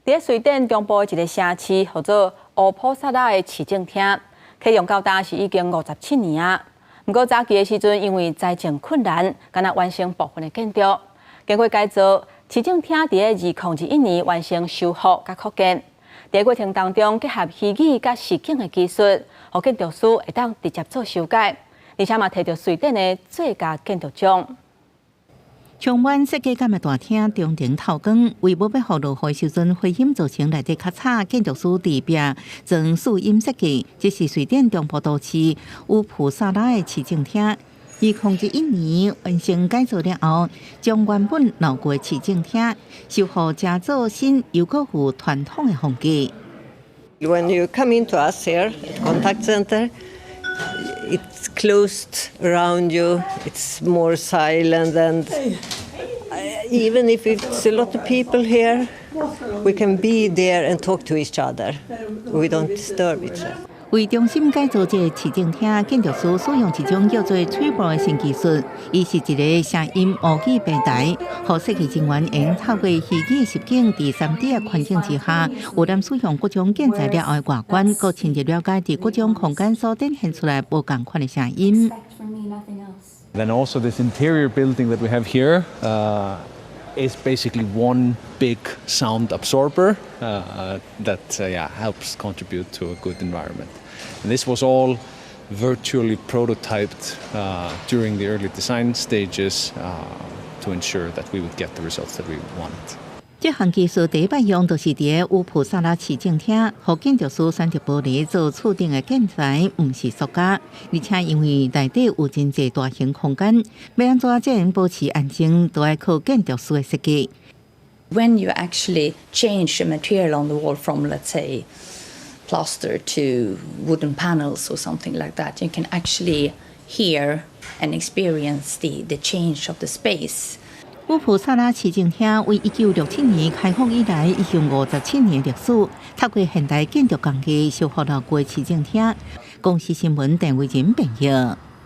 伫瑞典中部的一个城市，叫做乌普萨拉的市政厅，启用到今是已经57年啊。不过早期的时阵，因为财政困难，敢若完成部分的建筑。经过改造，市政厅伫个2021年完成修复甲扩建。在过程当中，结合虚拟甲实景的技术，互建筑师会当直接做修改，而且嘛摕到瑞典的最佳建筑奖。充满设计感的大厅，中庭透光，为要互落雨时阵灰险造成内底较差，建筑师地壁装树荫设计，这是瑞典中部都市乌普萨拉的市政厅。2011年完成改造了后，将原本老旧的市政厅修复加做新，又搁有传统的风格。When you come into us here at Contact Center, it's closed around you. It's more silent, and even if it's a lot of people here, we can be there and talk to each other. We don't disturb each other. 为中心改造这市政厅，建筑师使用一种叫做 Tribal 的新技术，伊是一个声音模拟平台，互设计人员用透过虚拟实景第3D 的环境之下，有咱使用各种建材料的外观，搁深入了解伫各种空间所展现出来无同款的声音。Then also this interior building that we have here is basically one big sound absorber that helps contribute to a good environment. And this was all virtually prototyped during the early design stages to ensure that we would get the results that we wanted. 这项技术第一摆用就是伫乌普萨拉市政厅，互建筑师选择玻璃做厝顶的建材，毋是塑胶，而且因为内底有真济大型空间，要安怎才能保持安静，都要靠建筑师的设计。When you actually change the material on the wall from, let's say, plaster to wooden panels or something like that, you can actually hear and experience the change of the space. 乌普萨拉市政厅为1967年开放以来，已经57年历史。透过现代建筑工艺修复了旧市政厅。公司新闻陈伟仁编译。